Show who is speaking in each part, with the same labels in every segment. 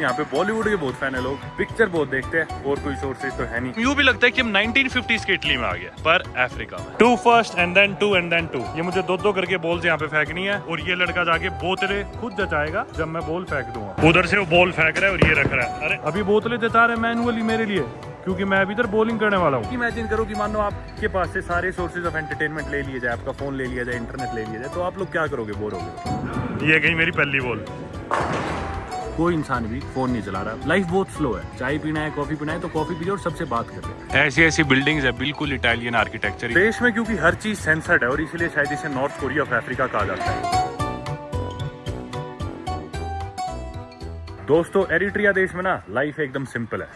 Speaker 1: यहाँ पे बॉलीवुड के बहुत फैन है लोग, पिक्चर बहुत देखते हैं और कोई सोर्सेज तो है नहीं।
Speaker 2: यूं भी लगता है कि हम 1950s के इटली में आ गए, पर अफ्रीका में। 2 first and then 2 and then 2। ये मुझे दो करके बॉल्स यहाँ पे फेंकनी है और ये लड़का जाके बोतलें खुद जचाएगा जब मैं बॉल फेंक दूंगा। उधर से वो बॉल फेंक रहा है और ये रख रहा है। अरे अभी बोतलें जचा रहे मैनुअली मेरे लिए, क्योंकि मैं अभी इधर बॉलिंग करने वाला हूँ।
Speaker 1: इमेजिन करो कि मान लो आपके पास से सारे सोर्सेज ऑफ एंटरटेनमेंट ले लिए जाए, आपका फोन ले लिया जाए, इंटरनेट ले लिया जाए, तो आप लोग क्या करोगे? बोर होगे।
Speaker 2: ये गई मेरी पहली बॉल।
Speaker 1: कोई इंसान भी फोन नहीं चला रहा, लाइफ बहुत स्लो है। चाय पीना है, कॉफी पीना है तो कॉफी पीजिए और सबसे बात कर रहे हैं।
Speaker 2: ऐसी ऐसी बिल्डिंग्स है, बिल्कुल इटालियन आर्किटेक्चर
Speaker 1: देश में, क्योंकि हर चीज सेंसर्ड है और इसीलिए शायद इसे नॉर्थ कोरिया ऑफ अफ्रीका कहा जाता है। दोस्तों, एरिट्रिया देश में ना लाइफ एकदम सिंपल है।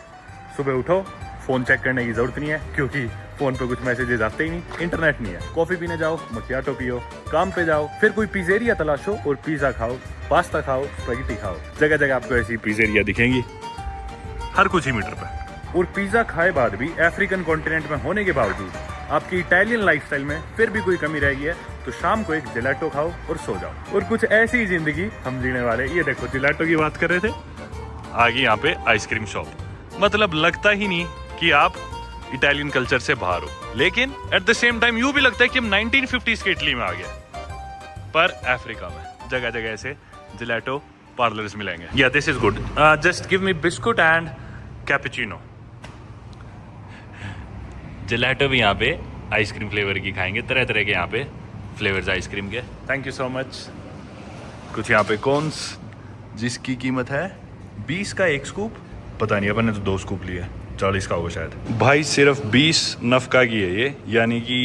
Speaker 1: सुबह उठो, फोन चेक करने की जरूरत नहीं है क्योंकि फोन पे कुछ मैसेजेस आते ही नहीं, इंटरनेट नहीं है। कॉफी पीने जाओ, मकियाटो पियो, काम पे जाओ, फिर कोई पिज़्ज़ेरिया तलाशो और पिज्जा खाओ, पास्ता खाओ, स्पैगेटी खाओ। जगह जगह आपको ऐसी पिज़्ज़ेरिया दिखेंगी हर कुछ ही मीटर पे। और पिज्जा खाए बाद भी अफ्रीकन कॉन्टिनेंट में होने के बावजूद आपकी इटालियन लाइफस्टाइल में फिर भी कोई कमी रह गई है तो शाम को एक जिलेटो खाओ और सो जाओ। और कुछ ऐसी ही जिंदगी हम जीने वाले। ये देखो, जिलेटो की बात कर रहे थे, आगे यहाँ पे आइसक्रीम शॉप। मतलब लगता ही नहीं कि आप इटालियन कल्चर से बाहर हो, लेकिन एट द सेम टाइम यूं भी लगता है कि हम 1950s के इटली में आ गए, पर अफ्रीका में जगह जगह ऐसे जिलेटो पार्लर्स मिलेंगे। या this is good, just give me biscuit and cappuccino. Gelato भी यहाँ पे आइसक्रीम फ्लेवर की खाएंगे, तरह तरह के यहाँ पे फ्लेवर्स आइसक्रीम के। Thank you so much. कुछ यहाँ पे कॉर्न्स जिसकी कीमत है 20 का 1 स्कूप। पता नहीं, अपन ने तो 2 स्कूप लिए, 40 का होगा शायद। भाई सिर्फ 20 नफका की है ये, यानी कि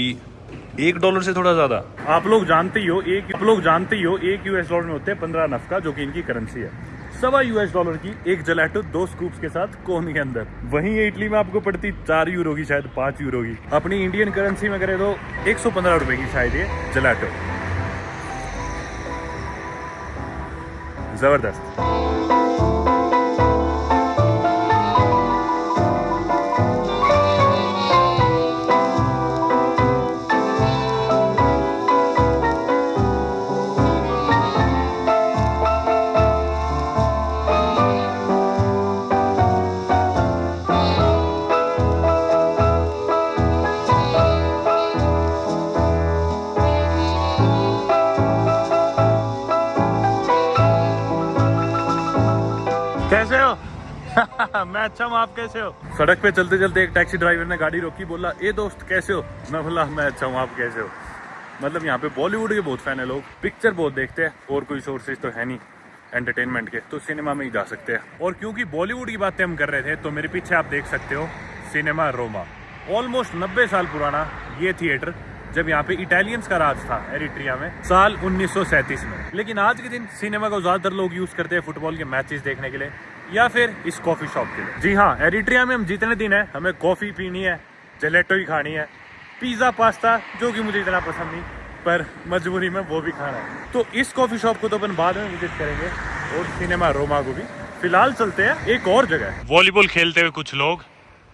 Speaker 1: $1 से थोड़ा ज्यादा। आप लोग जानते ही हो एक US डॉलर में होते हैं 15 नफका, जो कि इनकी करेंसी है। $1.25 US की एक जलेटो 2 स्कूप्स के साथ कोन के अंदर। वहीं ये इटली में आपको पड़ती 4 यूरो की, शायद 5 यूरो की। अपनी इंडियन करेंसी में करे तो 115 रुपए की शायद ये जलेटो। जबरदस्त। कैसे हो? मैं अच्छा हूँ, आप कैसे हो? सड़क पे चलते चलते एक टैक्सी ड्राइवर ने गाड़ी रोकी, बोला ए दोस्त कैसे हो? मैं बोला मैं अच्छा हूँ, आप कैसे हो? मतलब यहाँ पे बॉलीवुड के बहुत फैन है लोग, पिक्चर बहुत देखते हैं और कोई सोर्सेज तो है नहीं एंटरटेनमेंट के, तो सिनेमा में ही जा सकते हैं। और क्योंकि बॉलीवुड की बातें हम कर रहे थे तो मेरे पीछे आप देख सकते हो सिनेमा रोमा। ऑलमोस्ट 90 साल पुराना ये थिएटर, जब यहाँ पे इटालियंस का राज था एरिट्रिया में साल 1937 में। लेकिन आज के दिन सिनेमा को ज्यादातर लोग यूज करते हैं फुटबॉल के मैचेस देखने के लिए या फिर इस कॉफी शॉप के लिए। जी हाँ, एरिट्रिया में हम जितने दिन है हमें कॉफी पीनी है, जलेटो ही खानी है, पिज्जा पास्ता जो कि मुझे इतना पसंद नहीं, पर मजबूरी में वो भी खाना है। तो इस कॉफी शॉप को तो अपन बाद में विजिट करेंगे और सिनेमा रोमा को भी। फिलहाल चलते हैं एक और जगह।
Speaker 2: वॉलीबॉल खेलते हुए कुछ लोग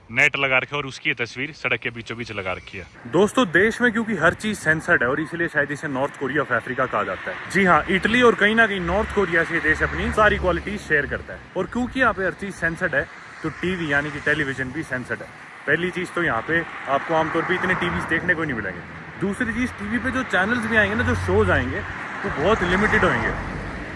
Speaker 2: नेट लगा रखे और उसकी तस्वीर सड़क के बीचों बीच लगा रखी है।
Speaker 1: दोस्तों, देश में क्योंकि हर चीज सेंसर्ड है और इसीलिए शायद इसे नॉर्थ कोरिया ऑफ अफ्रीका कहा जाता है। जी हाँ, इटली और कहीं ना कहीं नॉर्थ कोरिया से देश अपनी सारी क्वालिटीज शेयर करता है। और क्योंकि यहाँ पे हर चीज सेंसर्ड है तो टीवी यानी कि टेलीविजन भी सेंसर्ड है। पहली चीज तो यहाँ पे आपको आमतौर पर इतने टीवी देखने को नहीं मिलेंगे। दूसरी चीज, टीवी पे जो चैनल्स भी आएंगे ना, जो शोज आएंगे वो बहुत लिमिटेड होंगे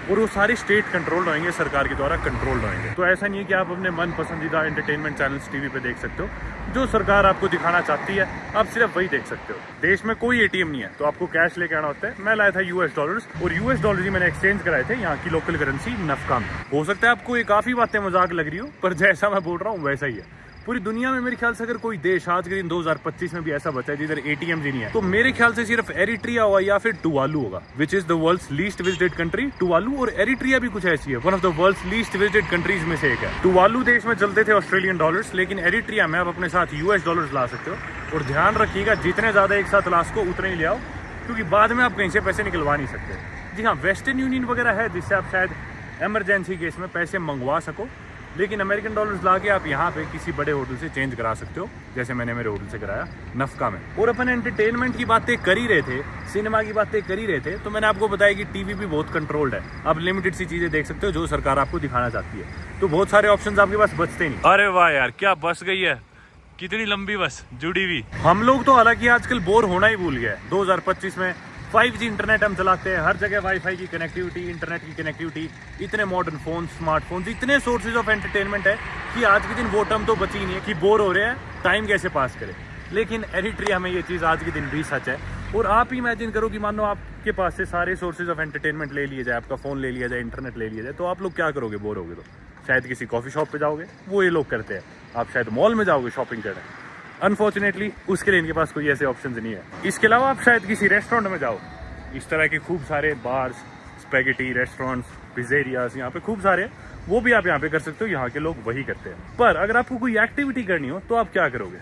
Speaker 1: और वो सारे स्टेट कंट्रोल्ड होंगे, सरकार के द्वारा कंट्रोल्ड होंगे। तो ऐसा नहीं है कि आप अपने मन पसंदीदा एंटरटेनमेंट चैनल्स टीवी पे देख सकते हो। जो सरकार आपको दिखाना चाहती है आप सिर्फ वही देख सकते हो। देश में कोई एटीएम नहीं है तो आपको कैश लेके आना होता है। मैं लाया था US डॉलर्स और US डॉलर ही मैंने एक्सचेंज कराए थे यहाँ की लोकल करेंसी नफका में। हो सकता है आपको ये काफी बातें मजाक लग रही हो, पर जैसा मैं बोल रहा हूँ वैसा ही है। पूरी दुनिया में मेरे ख्याल से अगर कोई देश आज के दिन 2025 में भी ऐसा बचा है जिधर एटीएम ही नहीं है, तो मेरे ख्याल से सिर्फ एरिट्रिया होगा या फिर टुवालू होगा, which is the world's least visited country. Tuvalu और एरिट्रिया भी कुछ ऐसी है, one of the world's least visited countries में से एक है। टुवालू देश में चलते थे ऑस्ट्रेलियन डॉलर्स, लेकिन एरिट्रिया में आप अपने साथ US डॉलर्स ला सकते हो। और ध्यान रखिएगा, जितने ज्यादा एक साथ ला सको उतने ही ले आओ, क्योंकि बाद में आप कहीं से पैसे निकलवा नहीं सकते। जी हाँ, वेस्टर्न यूनियन वगैरह है जिससे आप शायद इमरजेंसी केस में पैसे मंगवा सको, लेकिन अमेरिकन डॉलर्स ला के आप यहाँ पे किसी बड़े होटल से चेंज करा सकते हो, जैसे मैंने मेरे होटल से कराया नफका में। और अपन एंटरटेनमेंट की बातें कर ही रहे थे, सिनेमा की बातें कर ही रहे थे, तो मैंने आपको बताया कि टीवी भी बहुत कंट्रोल्ड है। आप लिमिटेड सी चीजें देख सकते हो जो सरकार आपको दिखाना चाहती है, तो बहुत सारे ऑप्शंस आपके पास बचते नहीं।
Speaker 2: अरे वाह यार, क्या बस गई है, कितनी लंबी बस जुड़ी हुई।
Speaker 1: हम लोग तो हालांकि आजकल बोर होना ही भूल गए। 2025 में 5G इंटरनेट हम चलाते हैं, हर जगह वाईफाई की कनेक्टिविटी, इंटरनेट की कनेक्टिविटी, इतने मॉडर्न फोन, स्मार्टफोन्स, इतने सोर्सेज ऑफ एंटरटेनमेंट है कि आज के दिन वो टर्म तो बची नहीं है कि बोर हो रहे हैं, टाइम कैसे पास करें। लेकिन एरिट्रिया में ये चीज़ आज के दिन भी सच है। और आप ही इमेजिन करो कि मान लो आपके पास से सारे सोर्सेज ऑफ एंटरटेनमेंट ले लिए जाए, आपका फ़ोन ले लिया जाए, इंटरनेट ले लिया जाए, तो आप लोग क्या करोगे बोर होगे तो? शायद किसी कॉफ़ी शॉप पे जाओगे, वो ये लोग करते हैं। आप शायद मॉल में जाओगे शॉपिंग करने। अनफॉर्चुनेटली उसके लिए इनके पास कोई ऐसे ऑप्शंस नहीं है। इसके अलावा आप शायद किसी रेस्टोरेंट में जाओ, इस तरह के खूब सारे बार्स, स्पेगेटी रेस्टोरेंट्स, पिज़्ज़ेरियाज यहाँ पे खूब सारे, वो भी आप यहाँ पे कर सकते हो। यहाँ के लोग वही करते हैं। पर अगर आपको कोई एक्टिविटी करनी हो तो आप क्या करोगे?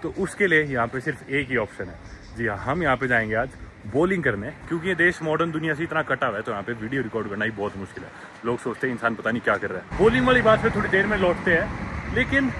Speaker 1: तो उसके लिए यहाँ पे सिर्फ एक ही ऑप्शन है। जी हाँ, हम यहाँ पे जाएंगे आज बॉलिंग करने, क्योंकि ये देश मॉडर्न दुनिया से इतना कटा हुआ है, तो यहाँ पे वीडियो रिकॉर्ड करना ही बहुत मुश्किल है। लोग सोचते हैं इंसान पता नहीं क्या कर रहा है। बॉलिंग वाली बात पे थोड़ी देर में लौटते हैं। लेकिन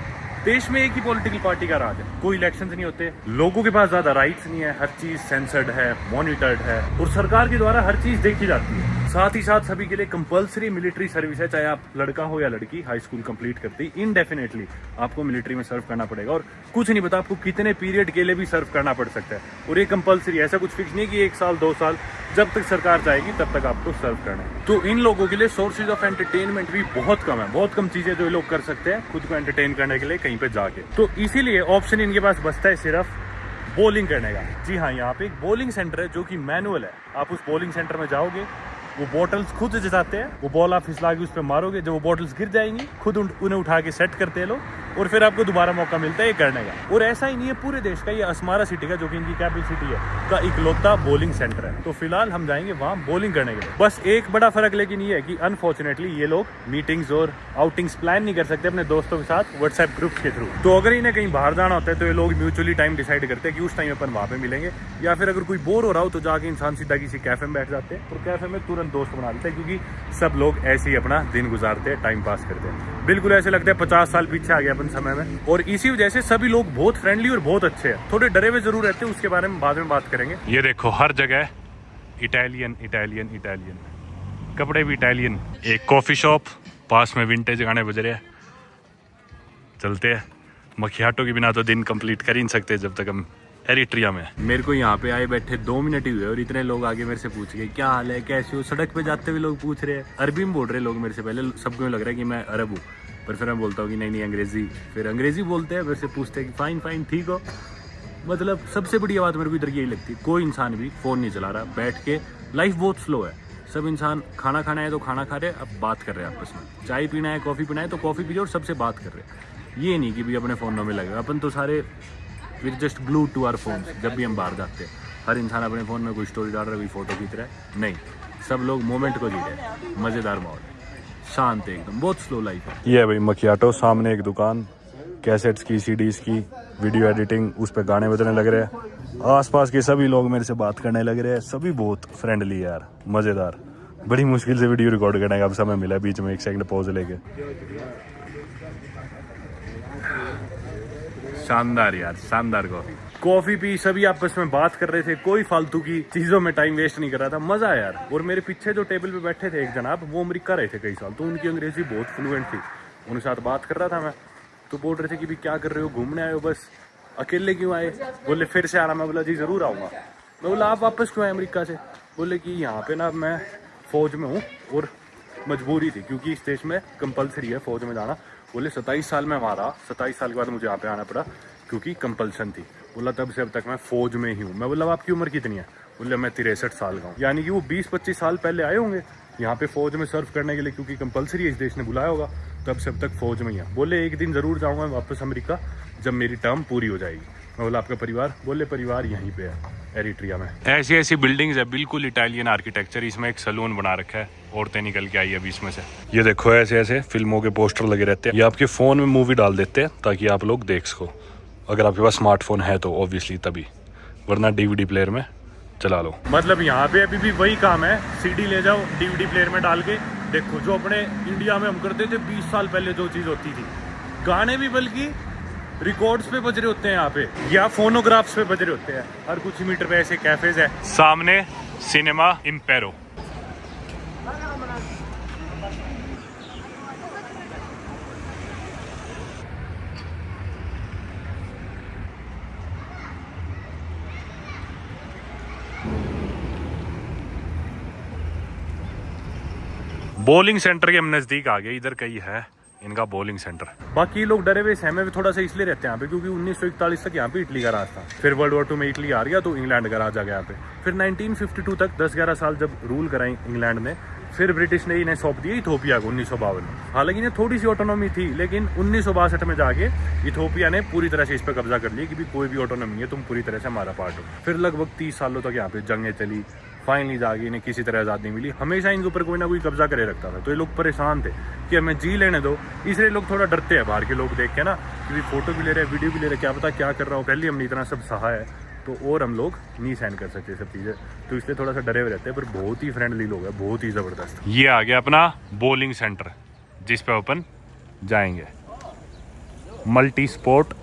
Speaker 1: देश में एक ही पॉलिटिकल पार्टी का राज है, कोई इलेक्शंस नहीं होते, लोगों के पास ज्यादा राइट्स नहीं है, हर चीज सेंसर्ड है, मॉनिटर्ड है, और सरकार के द्वारा हर चीज देखी जाती है। साथ ही साथ सभी के लिए कंपलसरी मिलिट्री सर्विस है, चाहे आप लड़का हो या लड़की, हाई स्कूल कंप्लीट करती इनडेफिनेटली आपको मिलिट्री में सर्व करना पड़ेगा। और कुछ नहीं पता आपको कितने पीरियड के लिए भी सर्व करना पड़ सकता है, और ये कंपलसरी, ऐसा कुछ फिक्स नहीं कि 1 साल 2 साल, जब तक सरकार चाहेगी तब तक आपको सर्व करना है। तो इन लोगों के लिए सोर्सेज ऑफ एंटरटेनमेंट भी बहुत कम है, बहुत कम चीजें जो ये लोग कर सकते हैं खुद को एंटरटेन करने के लिए कहीं पे जाके। तो इसीलिए ऑप्शन इनके पास बचता है सिर्फ बॉलिंग करने का। जी हाँ, यहाँ पे एक बॉलिंग सेंटर है जो कि मैनुअल है। आप उस बॉलिंग सेंटर में जाओगे, वो बॉटल्स खुद जताते हैं, वो बॉल आप फिसला के उस पर मारोगे, जब वो बॉटल्स गिर जाएंगी खुद उन्हें उठा के सेट करते हैं लोग, और फिर आपको दोबारा मौका मिलता है ये करने का। और ऐसा ही नहीं है पूरे देश का, ये अस्मारा सिटी का, जो कि इनकी कैपिटल सिटी है, का इकलौता बॉलिंग सेंटर है। तो फिलहाल हम जाएंगे वहाँ बॉलिंग करने के लिए। बस एक बड़ा फर्क लेकिन ये है कि अनफॉर्चुनेटली ये लोग मीटिंग्स और आउटिंग्स प्लान नहीं कर सकते अपने दोस्तों के साथ व्हाट्सएप ग्रुप्स के थ्रू। तो अगर इन्हें कहीं बाहर जाना होता है तो ये लोग म्यूचुअली टाइम डिसाइड करते हैं कि उस टाइम अपन वहाँ पे मिलेंगे, या फिर अगर कोई बोर हो रहा हो तो जाके इंसान सीधा किसी कैफे में बैठ जाते हैं और कैफे में तुरंत दोस्त बना लेते हैं, क्योंकि सब लोग ऐसे ही अपना दिन गुजारते हैं, टाइम पास करते हैं। बिल्कुल ऐसे लगता है 50 साल पीछे आ गया अपन समय में। और इसी वजह से सभी लोग बहुत फ्रेंडली और बहुत अच्छे हैं। थोड़े डरे हुए जरूर रहते हैं, उसके बारे में बाद में बात करेंगे।
Speaker 2: ये देखो, हर जगह इटालियन इटालियन इटालियन, कपड़े भी इटालियन। एक कॉफी शॉप, पास में विंटेज गाने बज रहे हैं। चलते हैं, मखियाटो के बिना तो दिन कंप्लीट कर ही नहीं सकते जब तक हम एरिट्रिया में।
Speaker 1: मेरे को यहाँ पे आए बैठे 2 मिनट ही हुए और इतने लोग आगे मेरे से पूछ गए क्या हाल है, कैसे हो। सड़क पे जाते हुए लोग पूछ रहे हैं, अरबी में बोल रहे लोग मेरे से। पहले सबको लग रहा है कि मैं अरब हूँ, पर फिर मैं बोलता हूँ कि नहीं अंग्रेजी। फिर अंग्रेजी बोलते हैं, फिर से पूछते हैं कि फाइन फाइन ठीक हो। मतलब सबसे बड़ी बात मेरे को इधर यही लगती है, कोई इंसान भी फ़ोन नहीं चला रहा बैठ के। लाइफ बहुत स्लो है, सब इंसान खाना खाना है तो खाना खा रहे हैं, अब बात कर रहे हैं आपस में। चाय पीना है, कॉफ़ी पीना है तो कॉफ़ी पी और सबसे बात कर रहे हैं। ये नहीं कि भी अपने फ़ोनों में लगे। अपन तो सारे we just glue to our phone. जब भी हम बाहर जाते हैं हर इंसान अपने फ़ोन में कोई स्टोरी डाल रहा है, कोई फोटो खींच रहा है। नहीं, सब लोग मोमेंट को जी रहे हैं। मज़ेदार माहौल, शांत है एकदम, बहुत स्लो लाइफ है।
Speaker 2: ये है भाई मखियाटो, सामने एक दुकान, कैसेट्स की, सीडीज की, वीडियो एडिटिंग, उस पर गाने बजने लग रहे हैं। आसपास के सभी लोग मेरे से बात करने लग रहे हैं, सभी बहुत फ्रेंडली यार, मज़ेदार। बड़ी मुश्किल से वीडियो रिकॉर्ड करने का अब समय मिला है, बीच में 1 सेकंड पॉज लेके।
Speaker 1: शानदार यार, शानदार कॉफी पी, सभी आपस में बात कर रहे थे, कोई फालतू की चीजों में टाइम वेस्ट नहीं कर रहा था। मजा आया यार। और मेरे पीछे जो टेबल पे बैठे थे एक जनाब, वो अमेरिका रहे थे कई साल, तो उनकी अंग्रेजी बहुत फ्लुएंट थी। उनके साथ बात कर रहा था मैं, तो बोल रहे थे कि भी क्या कर रहे हो, घूमने आए हो, बस अकेले क्यों आए। बोले फिर से आ रहा। मैं बोला जी जरूर आऊँगा। मैं बोला आप वापस क्यों आए अमेरिका से। बोले कि यहाँ पे ना मैं फौज में हूँ और मजबूरी थी, क्योंकि इस देश में कंपलसरी है फौज में जाना। बोले 27 साल में वहाँ रहा, 27 साल के बाद मुझे यहाँ पे आना पड़ा क्योंकि कंपल्सन थी। बोला तब से अब तक मैं फौज में ही हूँ। मैं बोला आपकी उम्र कितनी है। बोले मैं 63 साल का हूँ। यानी कि वो 20-25 साल पहले आए होंगे यहाँ पे फौज में सर्व करने के लिए, क्योंकि कंपलसरी इस देश ने बुलाया होगा, तब से अब तक फौज में ही है। बोले एक दिन ज़रूर जाऊँगा वापस अमेरिका, जब मेरी टर्म पूरी हो जाएगी। मैं बोला आपका परिवार। बोले परिवार यहीं पे है, एरिट्रिया में।
Speaker 2: ऐसी ऐसी बिल्डिंग्स है, बिल्कुल इटालियन आर्किटेक्चर। इसमें एक सलून बना रखा है, औरतें निकल के आई है बीच में से। ये देखो, ऐसे ऐसे फिल्मों के पोस्टर लगे रहते हैं। ये आपके फ़ोन में मूवी डाल देते हैं ताकि आप लोग देख सको, अगर आपके पास स्मार्टफोन है तो ऑब्वियसली तभी, वरना DVD प्लेयर में चला लो।
Speaker 1: मतलब यहाँ पे अभी भी वही काम है, CD ले जाओ, DVD प्लेयर में डाल के देखो जो अपने इंडिया में हम करते थे 20 साल पहले जो चीज़ होती थी, गाने भी बल्कि रिकॉर्ड्स पे बज रहे होते हैं यहाँ पे, या फोनोग्राफ्स पे बज रहे होते हैं। हर कुछ ही मीटर पे ऐसे कैफेज है। सामने सिनेमा इम्पेरो। बॉलिंग सेंटर के हम नजदीक आ गए। इधर कहीं है इनका बॉलिंग सेंटर। बाकी लोग डरे हुए सहमे भी थोड़ा सा इसलिए रहते हैं यहाँ पे क्योंकि 1941 तक यहाँ पे इटली का राज था। फिर वर्ल्ड वॉर 2 में इटली आ गया तो इंग्लैंड का राज आ गया यहाँ पे। फिर 1952 तक 10-11 साल जब रूल कराई इंग्लैंड ने, फिर ब्रिटिश ने इन्हें सौंप दिया इथोपिया को 1952 में। हालांकि इन्हें थोड़ी सी ऑटोनॉमी थी, लेकिन 1962 में जाके इथोपिया ने पूरी तरह से इस पर कब्जा कर लिया कि भी कोई भी ऑटोनॉमी है, तुम पूरी तरह से हमारा पार्ट हो। फिर लगभग 30 सालों तक यहाँ पे जंगें चली, फाइनली जाके इन्हें किसी तरह आज़ादी मिली। हमेशा इनके ऊपर कोई ना कोई कब्जा करे रखता था, तो ये लोग परेशान थे कि हमें जी लेने दो। इसलिए लोग थोड़ा डरते हैं बाहर के लोग देख के ना, कि फोटो भी ले रहे हैं, वीडियो भी ले रहे हैं, क्या पता क्या कर रहा हो। पहले हमने इतना सब सहा है तो और हम लोग नहीं सहन कर सकते सब चीज़ें, तो इसलिए थोड़ा सा डरे हुए रहते हैं। पर बहुत ही फ्रेंडली लोग हैं, बहुत ही ज़बरदस्त। ये आ गया अपना बॉलिंग सेंटर जिस पे अपन जाएंगे। मल्टी स्पोर्ट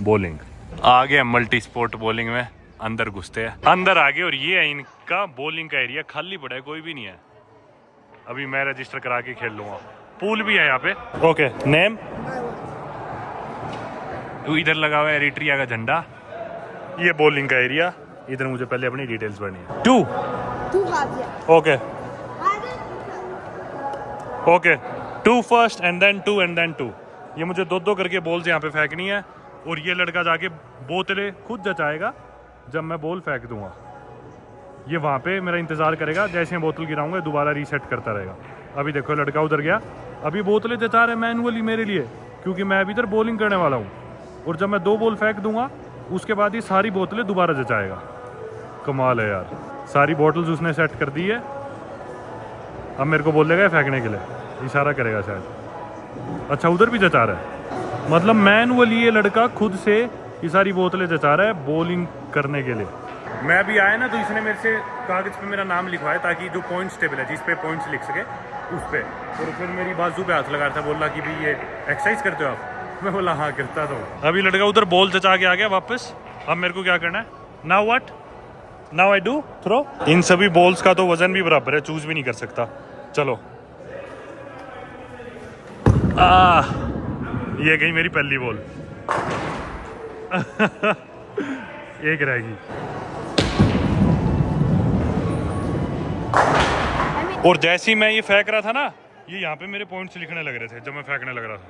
Speaker 1: बॉलिंग आ गया। मल्टी स्पोर्ट बॉलिंग में अंदर घुसते हैं। अंदर आ गए और ये है इनका बॉलिंग का एरिया। खाली पड़ा है, कोई भी नहीं है। अभी मैं रजिस्टर करा के खेल लूंगा। पूल भी है यहाँ पे। ओके, नेम इधर लगा हुआ है एरिट्रिया का झंडा। ये बॉलिंग का एरिया। इधर मुझे पहले अपनी डिटेल्स भरनी है। 2 okay okay 2 first and then 2 ये मुझे 2 करके बॉल्स यहाँ पे फेंकनी है और ये लड़का जाके बोतलें खुद जचाएगा जब मैं बॉल फेंक दूंगा। ये वहाँ पे मेरा इंतजार करेगा, जैसे मैं बोतल गिराऊंगा दोबारा रीसेट करता रहेगा। अभी देखो लड़का उधर गया, अभी बोतलें जचा रहे मैनुअली मेरे लिए, क्योंकि मैं अभी इधर बॉलिंग करने वाला हूँ। और जब मैं 2 बॉल फेंक दूंगा उसके बाद ये सारी बोतलें दोबारा जचाएगा। कमाल है यार, सारी बोतल्स उसने सेट कर दी है। अब मेरे को बोलेगा फेंकने के लिए, इशारा करेगा शायद। अच्छा उधर भी जचा रहा है, मतलब मैनुअली ये लड़का खुद से ये सारी बोतलें जचा रहा है बॉलिंग करने के लिए। मैं अभी आया ना तो इसने मेरे से कागज पे मेरा नाम लिखवाया ताकि जो पॉइंट्स टेबल है जिस पे पॉइंट्स लिख सके उस पे। और फिर मेरी बाजू पे हाथ लगा रहा था, बोला कि भाई ये एक्सरसाइज करते हो आप? मैं बोला हाँ करता तो। अभी लड़का उधर बॉल जचा के आ गया वापस। अब मेरे को क्या करना है? Now what? Now I do throw. इन सभी बॉल्स का तो वजन भी बराबर है, चूज भी नहीं कर सकता। चलो ये गई मेरी पहली बॉल। एक रहेगी। और जैसे ही मैं ये फेंक रहा था ना, ये यहाँ पे मेरे पॉइंट्स लिखने लग रहे थे जब मैं फेंकने लग रहा था।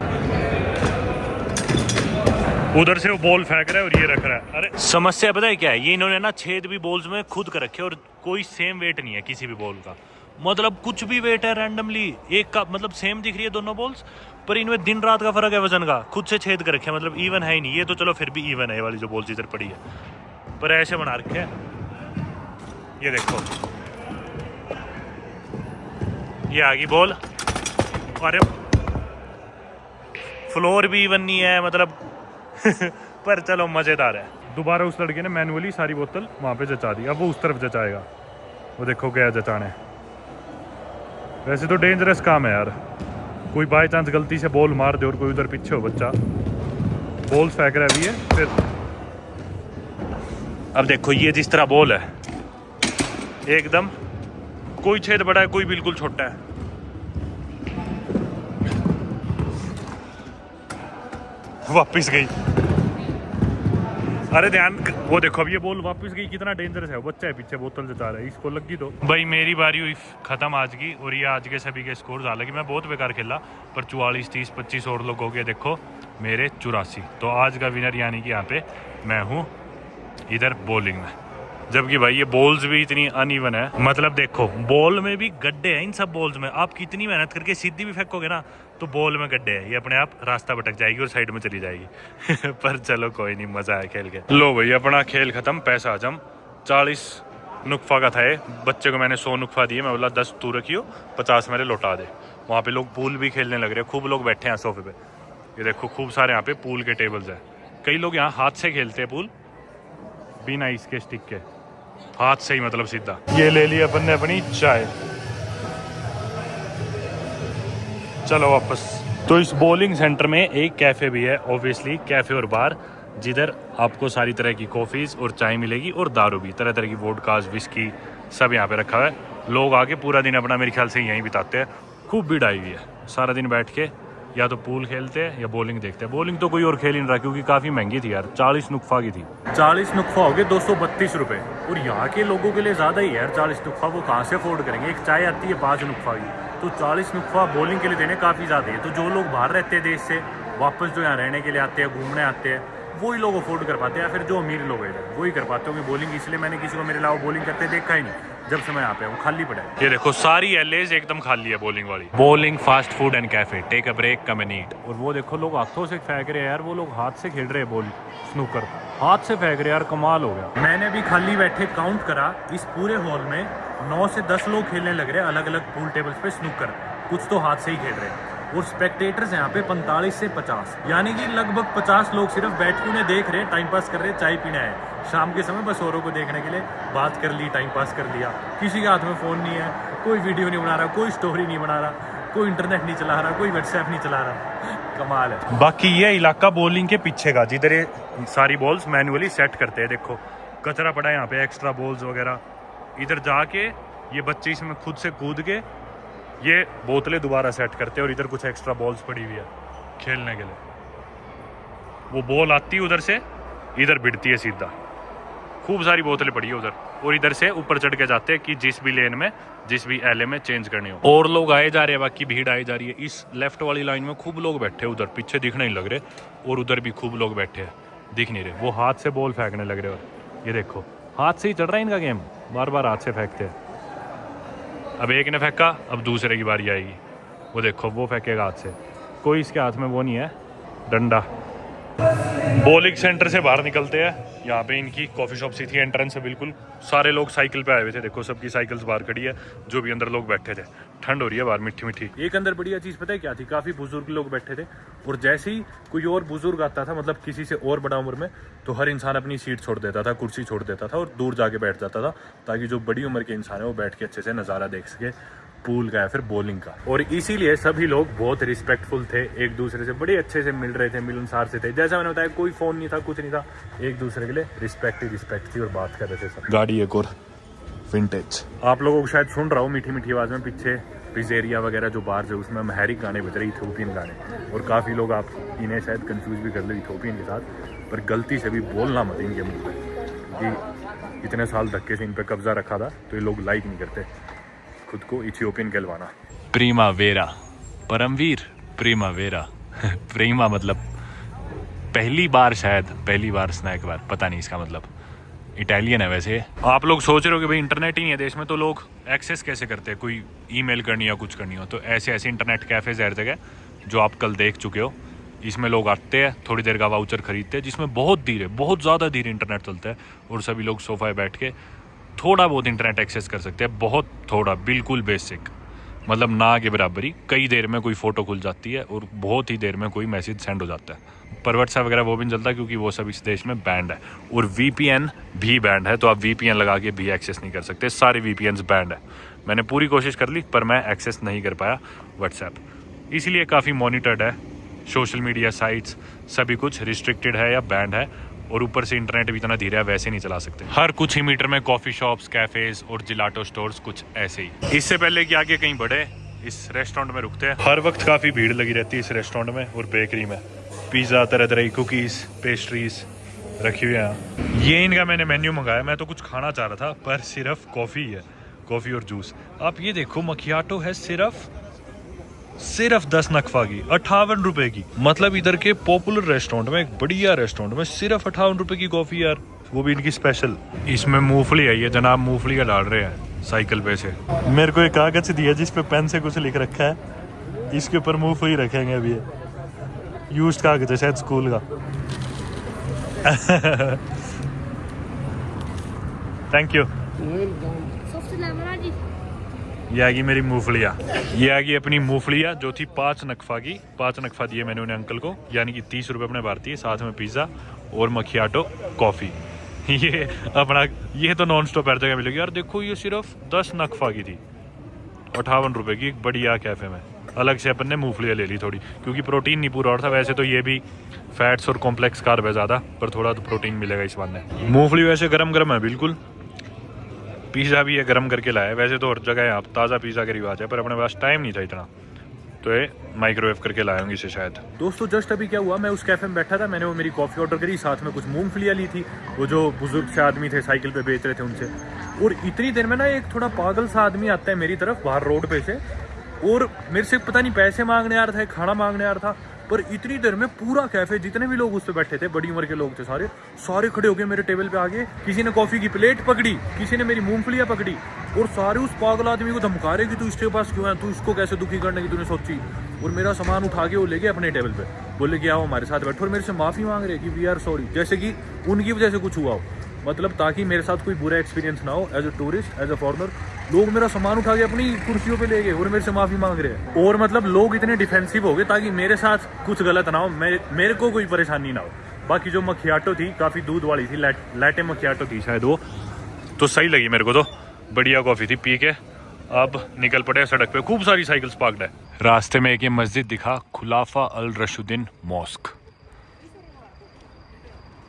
Speaker 1: उधर से वो बॉल फेंक रहा है और ये रख रहा है। अरे समस्या पता है क्या है? ये इन्होंने ना छेद भी बॉल्स में खुद कर रखे और कोई सेम वेट नहीं है किसी भी बॉल का। मतलब कुछ भी वेट है रैंडमली एक का, मतलब सेम दिख रही है दोनों बॉल्स, पर इनमें दिन रात का फर्क है वजन का। खुद से छेद कर रखे हैं, मतलब इवन है ही नहीं। ये तो चलो फिर भी इवन है, ये वाली जो बॉल्स इधर पड़ी है, पर ऐसे बना रखे हैं। ये देखो ये आ गई बॉल। अरे फ्लोर भी इवन नहीं है मतलब पर चलो मजेदार है। दोबारा उस लड़के ने मैनुअली सारी बोतल वहां पे जचा दी। अब वो उस तरफ जचाएगा। वो देखो गया जचाने। वैसे तो डेंजरस काम है यार, कोई बाय चांस गलती से बॉल मार दे और कोई उधर पीछे हो बच्चा, बॉल फेंक रहा भी है फिर। अब देखो ये जिस तरह बॉल है एकदम, कोई छेद बड़ा है कोई बिल्कुल छोटा है। वापिस गई। अरे ध्यान, वो देखो अब ये बॉल वापस गई। कितना डेंजरस है, बच्चा है पीछे बोतल जचा रहा है, इसको लगी तो। भाई मेरी बारी हुई खत्म आज की, और ये आज के सभी के स्कोर। हालांकि मैं बहुत बेकार खेला, पर 44, 30, 25 और लोग हो गए देखो मेरे 84। तो आज का विनर यानी कि यहाँ पे मैं हूँ इधर बॉलिंग में। जबकि भाई ये बॉल्स भी इतनी अनइवन है, मतलब देखो बॉल में भी गड्ढे हैं। इन सब बॉल्स में आप कितनी मेहनत करके सीधी भी फेंकोगे ना तो बॉल में गड्ढे हैं, ये अपने आप रास्ता भटक जाएगी और साइड में चली जाएगी पर चलो कोई नहीं, मजा आया खेल के। लो भाई अपना खेल खत्म। पैसा हजम 40 नुकफा का था ये। बच्चे को मैंने 100 नुकफा दिए। मैं बोला 10 तू रखियो, 50 मेरे लौटा दे। वहाँ पे लोग पूल भी खेलने लग रहे हैं, खूब लोग बैठे हैं सोफे पे। ये देखो खूब सारे यहाँ पे पूल के टेबल्स हैं। कई लोग यहाँ हाथ से खेलते हैं पूल, बिना इसके स्टिक के, हाथ से ही मतलब सीधा। ये ले लिया अपन ने अपनी चाय।
Speaker 2: चलो वापस। तो इस बॉलिंग सेंटर में एक कैफ़े भी है, ऑब्वियसली कैफ़े और बार, जिधर आपको सारी तरह की कॉफ़ीज़ और चाय मिलेगी और दारू भी, तरह तरह की वोडकाज, विस्की सब यहाँ पे रखा हुआ है। लोग आके पूरा दिन अपना मेरे ख्याल से यहीं बिताते हैं। खूब भीड़ आई हुई है, सारा दिन बैठ के या तो पूल खेलते हैं या बॉलिंग देखते हैं। बॉलिंग तो कोई और खेल ही नहीं रहा क्योंकि काफ़ी महंगी थी यार, 40 नुकफा की थी। 40 नुकफा हो गए 232 रुपये, और यहाँ के लोगों के लिए ज़्यादा ही है यार 40 नुकफा। वो कहाँ से अफोर्ड करेंगे? एक चाय आती है 5 नुकफा की, तो 40 नुकफा बॉलिंग के लिए देने काफ़ी ज़्यादा है। तो जो लोग बाहर रहते हैं देश से वापस, जो यहाँ रहने के लिए आते हैं, घूमने आते हैं, वही लोग अफोर्ड कर पाते हैं, या फिर जो अमीर लोग हैं वही कर पाते होंगे बॉलिंग। इसलिए मैंने किसी को मेरे अलावा बॉलिंग करते देखा ही नहीं जब से मैं यहाँ पे हूँ, खाली पड़ा है। ये देखो सारी एलेज एकदम खाली है बॉलिंग वाली। Bowling, fast food and cafe, take a break, come and eat. और वो देखो लोग हाथों से फेंक रहे हैं यार, वो लोग हाथ से खेल रहे हैं बॉल, स्नूकर हाथ से फेंक रहे हैं यार, कमाल हो गया। मैंने भी खाली बैठे काउंट करा, इस पूरे हॉल में 9 से 10 लोग खेलने लग रहे हैं अलग अलग पूल टेबल्स पे स्नूकर, कुछ तो हाथ से ही खेल रहे हैं। और स्पेक्टेटर्स यहाँ पे 45 से 50, यानी कि लगभग 50 लोग सिर्फ बैठ के उन्हें देख रहे हैं, टाइम पास कर रहे हैं, चाय पीना है शाम के समय, बस औरों को देखने के लिए बात कर ली, टाइम पास कर लिया। किसी के हाथ में फ़ोन नहीं है, कोई वीडियो नहीं बना रहा, कोई स्टोरी नहीं बना रहा, कोई इंटरनेट नहीं चला रहा, कोई व्हाट्सएप नहीं चला रहा, कमाल है। बाकी ये इलाका बॉलिंग के पीछे का, जिधर ये सारी बॉल्स मैनुअली सेट करते हैं। देखो कचरा पड़ा है यहाँ पे, एक्स्ट्रा बॉल्स वगैरह, इधर जाके ये बच्चे इसमें खुद से कूद के ये बोतलें दोबारा सेट करते हैं। और इधर कुछ एक्स्ट्रा बॉल्स पड़ी हुई है खेलने के लिए, वो बॉल आती है उधर से इधर भिड़ती है सीधा, खूब सारी बोतलें पड़ी है उधर, और इधर से ऊपर चढ़ के जाते हैं कि जिस भी लेन में, जिस भी एले में चेंज करनी हो। और लोग आए जा रहे हैं, बाकी भीड़ आई जा रही है। इस लेफ्ट वाली लाइन में खूब लोग बैठे हैं, उधर पीछे दिख नहीं लग रहे, और उधर भी खूब लोग बैठे हैं, दिख नहीं रहे। वो हाथ से बॉल फेंकने लग रहे, और ये देखो हाथ से ही चल रहा है इनका गेम, बार बार हाथ से फेंकते हैं। अब एक ने फेंका, अब दूसरे की बारी आएगी, वो देखो वो फेंकेगा हाथ से, कोई इसके हाथ में वो नहीं है डंडा। बॉलिंग सेंटर से बाहर निकलते हैं, यहाँ पे इनकी कॉफ़ी शॉप सी थी, एंट्रेंस है बिल्कुल। सारे लोग साइकिल पे आए हुए थे, देखो सबकी साइकिल्स बाहर खड़ी है, जो भी अंदर लोग बैठे थे। ठंड हो रही है बाहर, मिट्टी मिट्टी। एक अंदर बढ़िया चीज़ पता है क्या थी? काफ़ी बुजुर्ग लोग बैठे थे, और जैसे ही कोई और बुजुर्ग आता था, मतलब किसी से और बड़ा उम्र में, तो हर इंसान अपनी सीट छोड़ देता था, कुर्सी छोड़ देता था, और दूर जाके बैठ जाता था, ताकि जो बड़ी उम्र के इंसान है वो बैठ के अच्छे से नज़ारा देख सके पूल का या फिर बॉलिंग का। और इसीलिए सभी लोग बहुत रिस्पेक्टफुल थे, एक दूसरे से बड़े अच्छे से मिल रहे थे, मिलनसार से थे। जैसा मैंने बताया, कोई फ़ोन नहीं था, कुछ नहीं था, एक दूसरे के लिए रिस्पेक्ट ही रिस्पेक्ट थी, और बात कर रहे थे सब। गाड़ी एक और विंटेज, आप लोगों को शायद सुन रहा हूँ मीठी मीठी आवाज़ में पीछे पिज़ेरिया वगैरह जो बार है, उसमें अमेरिक गाने बज रहे, इथोपियन गाने। और काफ़ी लोग आप इन्हें शायद कंफ्यूज भी कर लो इथोपियन के साथ, पर गलती से भी बोलना मत इनके मुँह पर, क्योंकि इतने साल धक्के से इन पर कब्जा रखा था, तो ये लोग लाइक नहीं करते खुद को इथियोपियन कहलवाना। प्रीमावेरा, परमवीर प्रीमावेरा। प्रीमा मतलब पहली बार, शायद पहली बार, स्नैक बार, पता नहीं इसका मतलब, इटालियन है वैसे। आप लोग सोच रहे हो कि भाई इंटरनेट ही नहीं है देश में, तो लोग एक्सेस कैसे करते हैं? कोई ईमेल करनी या कुछ करनी हो, तो ऐसे ऐसे इंटरनेट कैफ़ेज़ हर जगह, जो आप कल देख चुके हो। इसमें लोग आते हैं, थोड़ी देर का वाउचर खरीदते हैं, जिसमें बहुत धीरे, बहुत ज़्यादा धीरे इंटरनेट चलता है, और सभी लोग सोफा बैठ के थोड़ा बहुत इंटरनेट एक्सेस कर सकते हैं, बहुत थोड़ा, बिल्कुल बेसिक, मतलब ना के बराबरी। कई देर में कोई फ़ोटो खुल जाती है, और बहुत ही देर में कोई मैसेज सेंड हो जाता है। पर व्हाट्सएप वगैरह वो भी नहीं चलता, क्योंकि वो सब इस देश में बैंड है, और VPN भी बैंड है, तो आप VPN लगा के भी एक्सेस नहीं कर सकते। सारे VPNs बैंड है। मैंने पूरी कोशिश कर ली, पर मैं एक्सेस नहीं कर पाया व्हाट्सएप, इसलिए काफ़ी मॉनिटर्ड है। सोशल मीडिया साइट्स सभी कुछ रिस्ट्रिक्टेड है या बैंड है, और ऊपर से इंटरनेट भी इतना धीरे है, वैसे नहीं चला सकते। हर कुछ ही मीटर में कॉफ़ी शॉप्स, कैफ़ेज़ और जिलाटो स्टोर्स, कुछ ऐसे ही। इससे पहले कि आगे कहीं बढ़े, इस रेस्टोरेंट में रुकते हैं। हर वक्त काफ़ी भीड़ लगी रहती है इस रेस्टोरेंट में और बेकरी में। पिज़्ज़ा, तरह तरह की कुकीज़, पेस्ट्रीज रखी हुई हैं। ये इनका मैंने मेन्यू मंगाया। मैं तो कुछ खाना चाह रहा था, पर सिर्फ कॉफ़ी है, कॉफ़ी और जूस। आप ये देखो, मकियाटो है सिर्फ 10 नकफा की, 58 रुपए की। मतलब इधर के पॉपुलर रेस्टोरेंट में, एक बढ़िया रेस्टोरेंट में, सिर्फ 58 रुपए की कॉफ़ी यार, वो भी इनकी स्पेशल। इसमें मूंगफली है, ये जनाब मूंगफली का डाल रहे हैं साइकिल पे से। मेरे को एक कागज दिया जिस पे पेन से कुछ लिख रखा है, इसके ऊपर मूंगफली रखेंगे अभी। यूज्ड कागज है शायद स्कूल का। Thank you. ये आएगी मेरी मूंगफलियाँ, ये आएगी अपनी मूंगफलियाँ, जो थी 5 नकफा की। 5 नकफा दिए मैंने उन्हें अंकल को, यानी कि 30 रुपये अपने भारतीय, साथ में पिज़्ज़ा और मकियाटो कॉफ़ी। ये अपना, ये तो नॉन स्टॉप हर जगह मिलेगी यार। देखो ये सिर्फ 10 नकफा की थी, 58 रुपये की, एक बढ़िया कैफ़े में। अलग से अपन ने मूंगफलियाँ ले ली थोड़ी, क्योंकि प्रोटीन नहीं पूरा और था। वैसे तो ये भी फैट्स और कॉम्प्लेक्स कार्ब है ज़्यादा, पर थोड़ा तो प्रोटीन मिलेगा इस बहाने। मूंगफली वैसे गरम गरम है बिल्कुल। पिज़्ज़ा भी है गरम करके लाया है। वैसे तो हर जगह आप ताज़ा पिज़्ज़ा का रिवाज है, पर अपने पास टाइम नहीं था इतना, तो ये माइक्रोवेव करके लाया हूँ इसे शायद।
Speaker 1: दोस्तों जस्ट अभी क्या हुआ, मैं उस कैफे में बैठा था, मैंने वो मेरी कॉफ़ी ऑर्डर करी, साथ में कुछ मूंगफलियाँ ली थी। वो जो बुजुर्ग से आदमी थे साइकिल पे बेच रहे थे उनसे। और इतनी देर में ना एक थोड़ा पागल सा आदमी आता है मेरी तरफ बाहर रोड पे से, और मेरे से पता नहीं पैसे मांगने आ रहा था, खाना मांगने आ रहा था। पर इतनी देर में पूरा कैफे, जितने भी लोग उस पे बैठे थे, बड़ी उम्र के लोग थे सारे खड़े हो गए मेरे टेबल पे आगे। किसी ने कॉफी की प्लेट पकड़ी, किसी ने मेरी मूंगफलियां पकड़ी, और सारे उस पागल आदमी को धमका रहे कि तू इसके पास क्यों है, तू इसको कैसे दुखी करने की तूने सोची। और मेरा सामान उठा के वो ले गए अपने टेबल पे, बोले कि आओ हमारे साथ बैठो, और मेरे से माफी मांग रहे कि वी आर सॉरी, जैसे कि उनकी वजह से कुछ हुआ हो। मतलब ताकि मेरे साथ कोई बुरा एक्सपीरियंस ना हो। As a tourist, as a foreigner, लोग मेरा सामान उठा के अपनी कुर्सियों पे ले गए और मेरे से माफी मांग रहे हैं। और मतलब लोग इतने डिफेंसिव हो गए ताकि मेरे साथ कुछ गलत ना हो, मेरे को कोई परेशानी ना हो। बाकी जो मखियाटो थी काफ़ी दूध वाली थी, लैटे मखियाटो थी शायद, वो तो सही लगी मेरे को, तो बढ़िया कॉफ़ी थी। पी के अब निकल पड़े सड़क पे। खूब सारी साइकिल्स पार्क्ड है। रास्ते में एक ये मस्जिद दिखा, खुलाफा अल रशुद्दीन मॉस्क।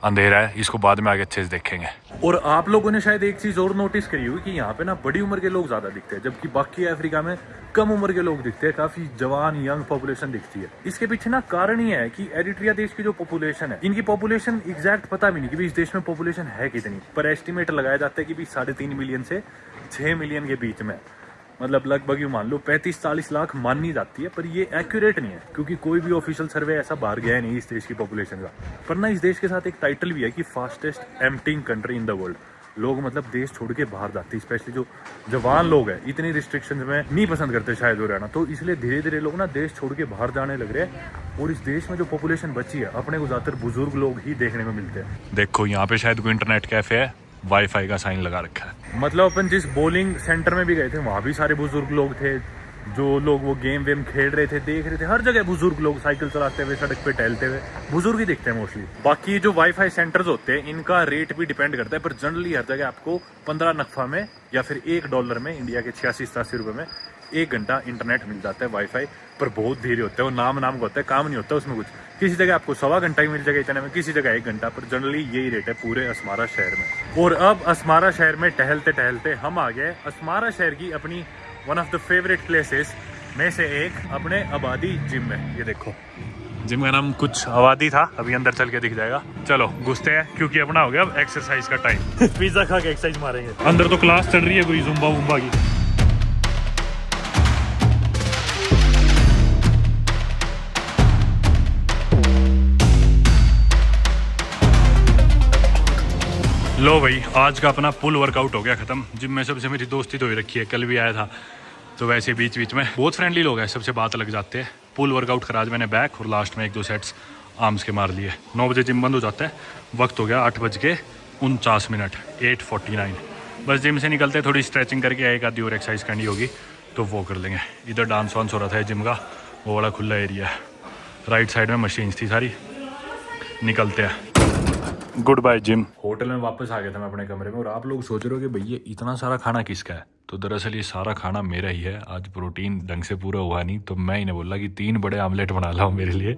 Speaker 1: अंधेरा है, इसको बाद में आगे अच्छे से देखेंगे। और आप लोगों ने शायद एक चीज और नोटिस करी हुई कि यहाँ पे ना बड़ी उम्र के लोग ज्यादा दिखते हैं, जबकि बाकी अफ्रीका में कम उम्र के लोग दिखते हैं। काफी जवान यंग पॉपुलेशन दिखती है। इसके पीछे ना कारण ही है कि एरिट्रिया देश की जो पॉपुलेशन है, इनकी पॉपुलेशन एग्जैक्ट पता भी नहीं कि इस देश में पॉपुलेशन है कितनी, पर एस्टिमेट लगाया जाता है कि 3.5 मिलियन से 6 मिलियन के बीच में, मतलब लगभग यूँ मान लो 35-40 लाख मानी जाती है। पर ये एक्यूरेट नहीं है, क्योंकि कोई भी ऑफिशियल सर्वे ऐसा बाहर गया नहीं इस देश की पॉपुलेशन का। पर ना इस देश के साथ एक टाइटल भी है कि fastest emptying country in the world. लोग मतलब देश छोड़ के बाहर जाते हैं, स्पेशली जो जवान लोग हैं, इतनी रिस्ट्रिक्शन में नहीं पसंद करते शायद वो रहना, तो इसलिए धीरे धीरे लोग ना देश छोड़ के बाहर जाने लग रहे हैं। और इस देश में जो पॉपुलेशन बची है, अपने को ज्यादातर बुजुर्ग लोग ही देखने में मिलते हैं।
Speaker 2: देखो यहाँ पे शायद कोई इंटरनेट कैफे है, वाईफाई का साइन लगा रखा है।
Speaker 1: मतलब अपन जिस बॉलिंग सेंटर में भी गए थे, वहाँ भी सारे बुजुर्ग लोग थे। जो लोग वो गेम वेम खेल रहे थे, देख रहे थे, हर जगह बुजुर्ग लोग साइकिल चलाते हुए, सड़क पे टहलते हुए बुजुर्ग ही दिखते हैं मोस्टली। बाकी जो वाईफाई सेंटर्स होते हैं, इनका रेट भी डिपेंड करता है, पर जनरली हर जगह आपको 15 नक्फा में या फिर $1 में, इंडिया के 86-87 रुपये में 1 घंटा इंटरनेट मिल जाता है वाईफाई। पर बहुत धीरे होता है, वो नाम का होता है, काम नहीं होता उसमें कुछ। किसी जगह आपको 1.25 घंटा ही मिल जाएगा इतने में, किसी जगह 1 घंटा, पर जनरली यही रेट है पूरे अस्मारा शहर में। और अब अस्मारा शहर में टहलते टहलते हम आ गए अस्मारा शहर की अपनी one of the favourite places में से एक, अपने आबादी जिम में। ये देखो, जिम का नाम कुछ आबादी था, अभी अंदर चल के दिख जाएगा। चलो घुसते हैं, क्योंकि अपना हो गया अब एक्सरसाइज का टाइम। पिज्जा खा के एक्सरसाइज मारेंगे। अंदर तो क्लास चल रही है कोई जुम्बा वुम्बा की। लो भाई, आज का अपना पुल वर्कआउट हो गया खत्म। जिम में सबसे मेरी दोस्ती तो ही रखी है, कल भी आया था, तो वैसे बीच बीच में बहुत फ्रेंडली लोग हैं, सबसे बात लग जाते हैं। पुल वर्कआउट करा आज मैंने बैक, और लास्ट में 1-2 सेट्स आर्म्स के मार लिए। 9 बजे जिम बंद हो जाता है, वक्त हो गया 8:49, 8:49। बस जिम से निकलते थोड़ी स्ट्रेचिंग करके एक आधी और एक्सरसाइज करनी होगी तो वो कर लेंगे। इधर डांस वांस हो रहा था जिम का, वो बड़ा खुला एरिया है। राइट साइड में मशीन्स थी सारी। निकलते हैं, गुड बाय जिम। होटल में वापस आ गया था मैं अपने कमरे में, और आप लोग सोच रहे हो कि भैया इतना सारा खाना किसका है, तो दरअसल ये सारा खाना मेरा ही है। आज प्रोटीन ढंग से पूरा हुआ नहीं, तो मैं इन्हें बोला कि 3 बड़े आमलेट बना लाओ मेरे लिए।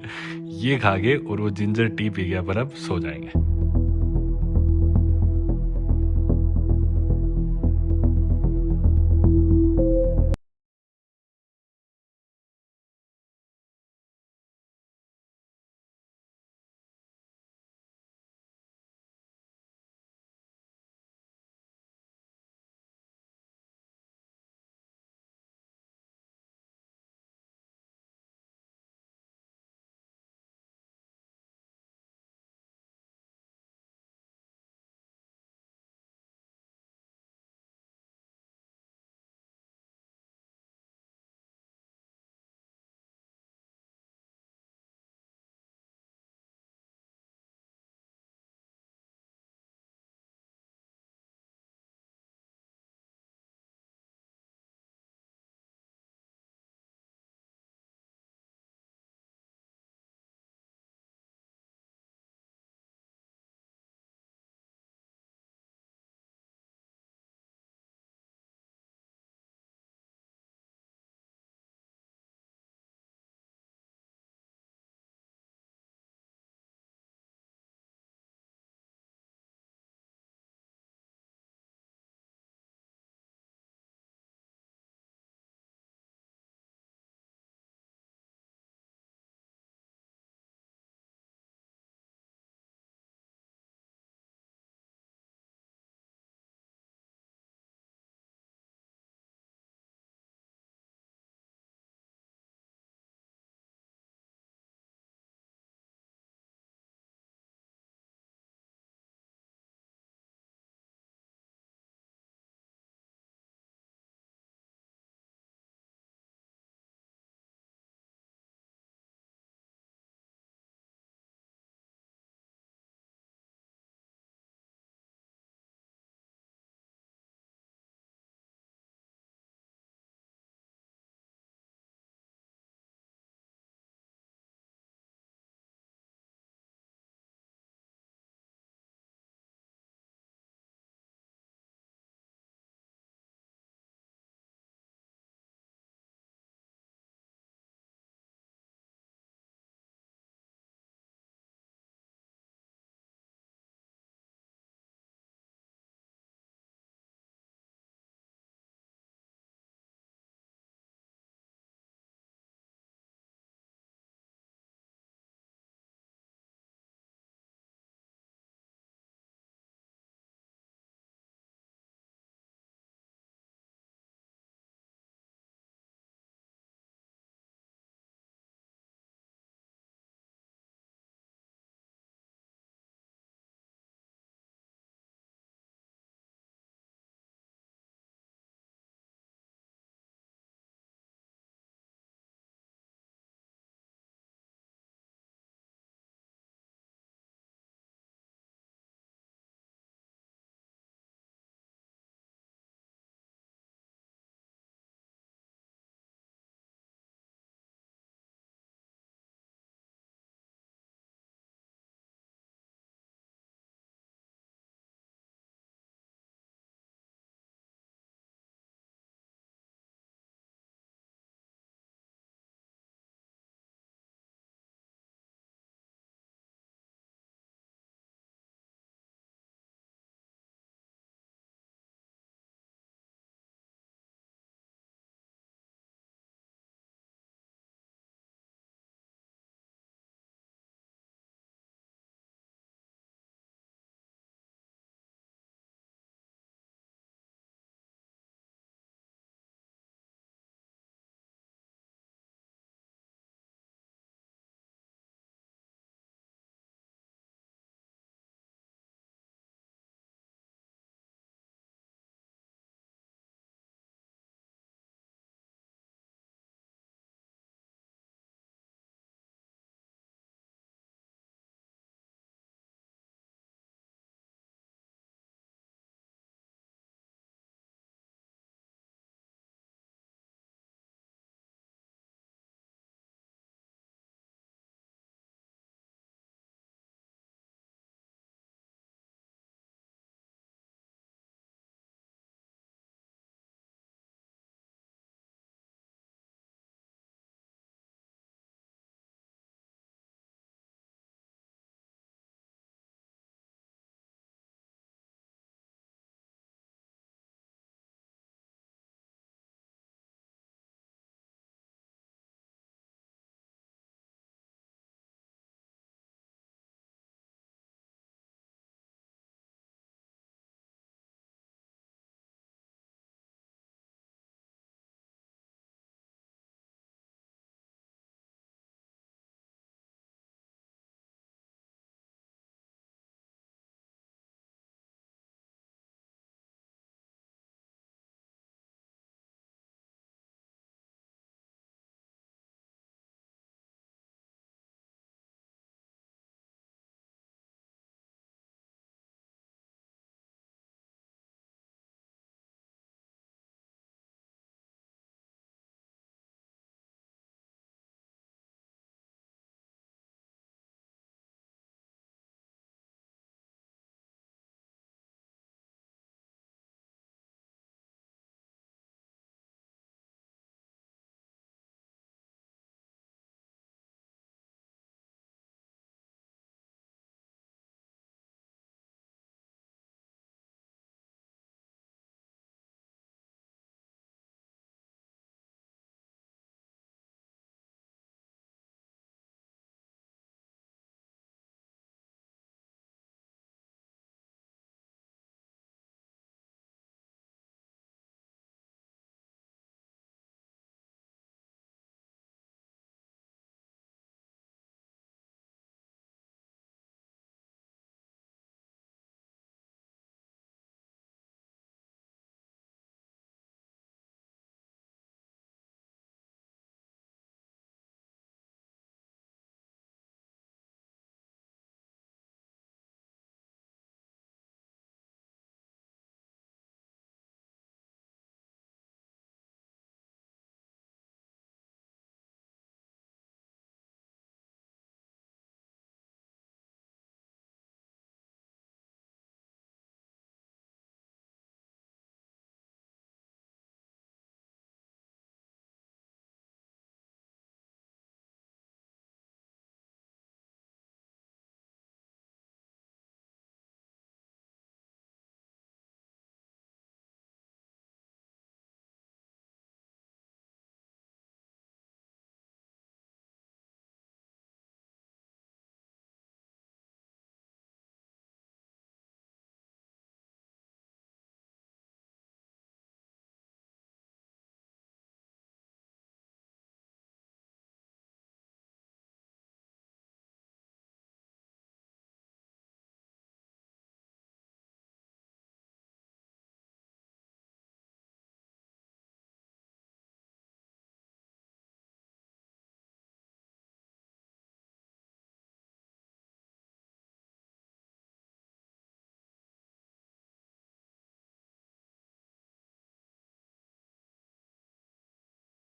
Speaker 1: ये खा के और वो जिंजर टी पी गया, पर अब सो जाएंगे।